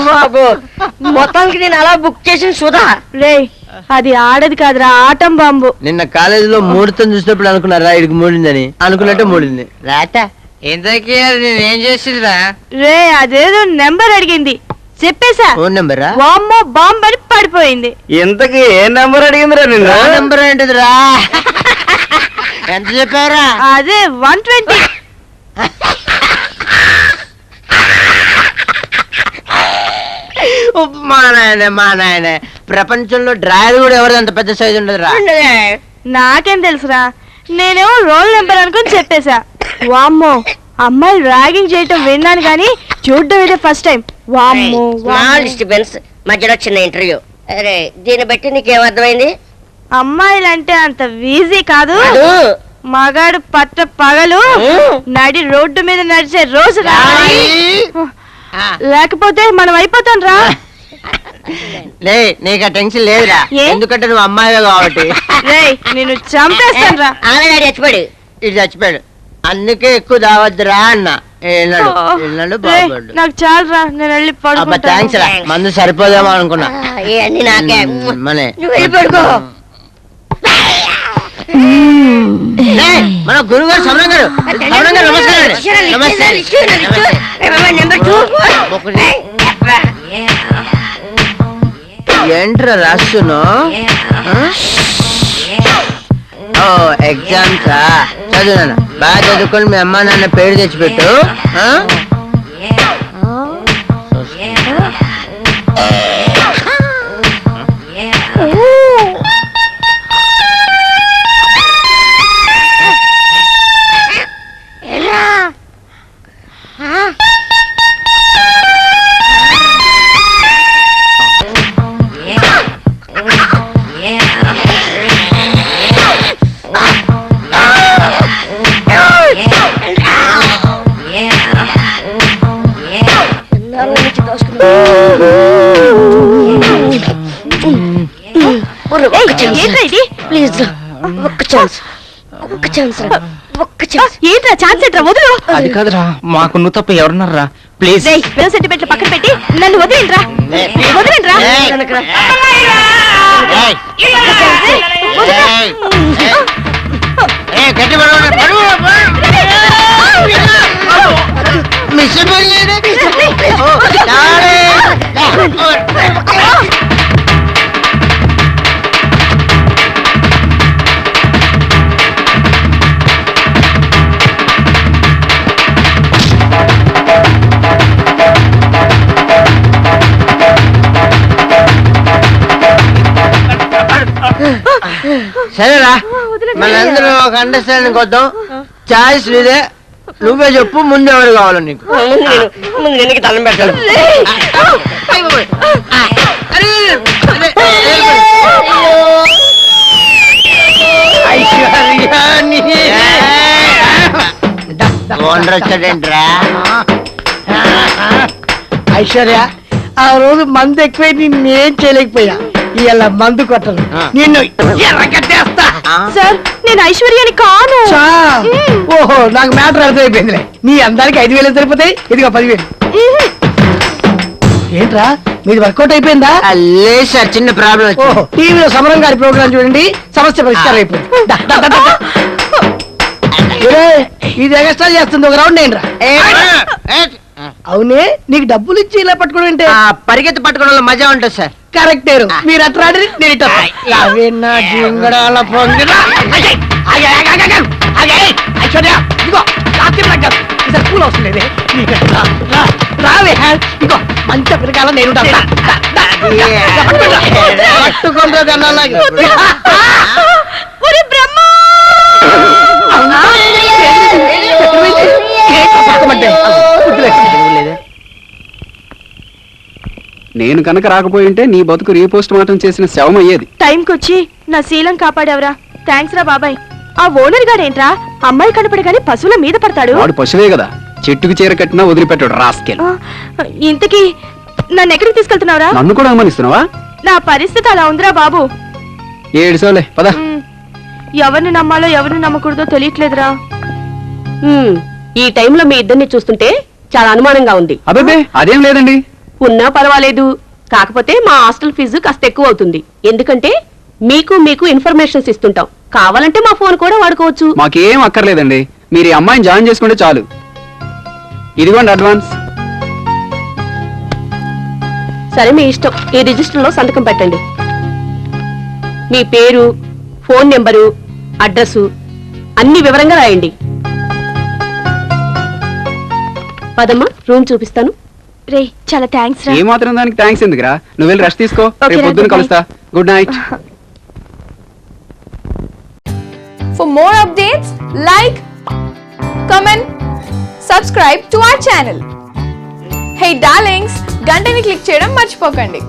బాబు మొత్తానికి నేను అలా బుక్ చేసిన సుధా రే అది ఆడది కాదురా ఆటం బాంబు. నిన్న కాలేజీలో మూడుతో చూసినప్పుడు అనుకున్నారా ఇడికి మూడిందని, అనుకున్నట్టే మూడింది. రాట ఇంతకీ నేనేం చేసిందిరా? రే అదేదో నెంబర్ అడిగింది చెప్పేశా. ఫోన్ నెంబరా? వామ్మో బాంబ్ అని పడిపోయింది. ఇంతకీ ఏ నెంబర్ అడిగిందిరా నిన్న? నెంబర్ ఏంటిదిరా? ఎంత చెప్పారా? అదే 120. మా నాయన ప్రపంచంలో డ్రాయర్ కూడా ఎవరు అంత పెద్ద సైజు ఉండదురా. నాకేం తెలుసురా, నేనేమో రోల్ నెంబర్ అనుకుని చెప్పేశా. వామ్మో అమ్మాయి ర్యాగింగ్ చేయటం విన్నాను గానీ చూడడం ఇదే ఫస్ట్ టైం. వామ్మో డిస్టర్బెన్స్ మధ్యలో చిన్న ఇంటర్వ్యూ. అరే దీన్ని బట్టి నీకేమర్థమైంది? అమ్మాయిలంటే అంత ఈజీ కాదు. మగాడు పట్ట పగలు నడి రోడ్డు మీద నడిచే రోజు లేకపోతే మనం అయిపోతాం రా. లే నీకు ఆ టెన్షన్ లేదురా, ఎందుకంటే నువ్వు అమ్మాయిగా కాబట్టి. నేను చంపేస్తాను రా. చచ్చిపోయాడు, ఇటు చచ్చిపోయాడు, అందుకే ఎక్కువ దావద్దురా అన్న. నాకు చాలు రా, నేను వెళ్ళి థ్యాంక్స్ రా, మందు సరిపోదేమో అనుకున్నా. మనే పడుకో. మన గురువు గారు సమరం గారు, నమస్కారం. ఏంట్రా రాస్తున్నావు? ఓ ఎగ్జామ్సా? చదువునా బాగా చదువుకొని మీ అమ్మ నాన్న పేరు తెచ్చిపెట్టు. ఏంట్రా ఛాన్స్ ఎట్రా వదులు. అది కాదురా, మాకు నువ్వు తప్ప ఎవరున్నారా? ప్లీజ్ సెంటిమెంట్లు పక్కన పెట్టి నన్ను వదిలేంట్రా, వదిలేంట్రా. సరేరా, మనందరూ ఒక అండర్స్టాండింగ్ వద్దాం. చాయిస్ ఇదే, నువ్వే చెప్పు ముందు ఎవరు కావాలి నీకు? ముందు తల్లం పెడతాడు. ఓనర్ వచ్చాడేంట్రా? ఐశ్వర్య, ఆ రోజు మందు ఎక్కువై నేనేం చేయలేకపోయా. ఇలా మందు కొట్టను, నిన్ను ఎర్రగట్టేస్తా. సార్ నేను ఐశ్వర్యాని కాను. ఓహో, నాకు మ్యాటర్ అర్థమైపోయిందిలే. నీ అందరికి 5,000 సరిపోతాయి, ఇదిగో 10,000. ఏంట్రా మీది వర్కౌట్ అయిపోయిందా? లేదు సార్, చిన్న ప్రాబ్లం. ఓహో, టీవీలో సమరం గారి ప్రోగ్రామ్ చూడండి, సమస్య పరిష్కారం అయిపోయింది. ఇది ఎక్స్ట్రా చేస్తుంది, ఒక రౌండ్ ఏంట్రా? అవునే, నీకు డబ్బులు ఇచ్చి ఇలా పట్టుకోవడం అంటే? పరిగెత్తి పట్టుకోవడంలో మజా ఉంటుంది సార్. కరెక్టే, మీరు అట్లా ఆడి నేను ఇట్లా. ఐశ్వర్య ఇదిగో రాత్రి పూలు అవసరం లేదే, రావే. ఇగో మంచి పిల్లకాల నేను నేను కనుక రాకపోయి ఉంటే నీ బతుకు రీపోస్ట్ మార్టం చేసిన శవం అయ్యేది. టైంకి వచ్చి నా శీలం కాపాడేవరా, థ్యాంక్స్ రా బాబాయ్. ఆ ఓనర్ గాడేంట్రా అమ్మాయి కనపడగానే పశువుల మీద పడతాడు? వాడు పశువే కదా, చెట్టుకు చీర కట్టినా వదిలిపెట్టాడు రాస్కెల్. ఇంతకీ నన్ను ఎక్కడికి తీసుకెళ్తున్నావురా? నన్ను కూడా అనుమానిస్తున్నావా? నా పరిస్థితి అలా ఉందిరా బాబు. ఏడుసోలే పద. ఎవరిని నమ్మాలో ఎవరిని నమ్మకూడదో తెలియట్లేదురా. ఈ టైంలో మీ ఇద్దరిని చూస్తుంటే చాలా అనుమానంగా ఉంది. అబ్బే అదేం లేదండి. ఉన్నా పర్వాలేదు, కాకపోతే మా హాస్టల్ ఫీజు కాస్త ఎక్కువ అవుతుంది. ఎందుకంటే మీకు ఇన్ఫర్మేషన్స్ ఇస్తుంటాం. కావాలంటే మా ఫోన్ కూడా వాడుకోవచ్చు. మాకేం అక్కర్లేదండి, మీరు ఈ అమ్మాయిని జాయిన్ చేసుకుంటే చాలు. ఇదిగోండి అడ్వాన్స్. సరే, మీ ఇష్టం. ఈ రిజిస్టర్లో సంతకం పెట్టండి. మీ పేరు, ఫోన్ నెంబరు, అడ్రస్ అన్ని వివరంగా రాయండి. పదమ్మా, రూమ్ చూపిస్తాను. రే చాలా థ్యాంక్స్ రా. ఏ మాత్రం దానికి థ్యాంక్స్ ఎందుకురా, నువ్వు వెళ్ళి రెస్ట్ తీసుకో. Okay, రేపు పొద్దున్న good కలుస్తా. Good night. For more updates, like, comment, subscribe to our channel. Hey darlings, గంటని click చేయడం మర్చిపోకండి.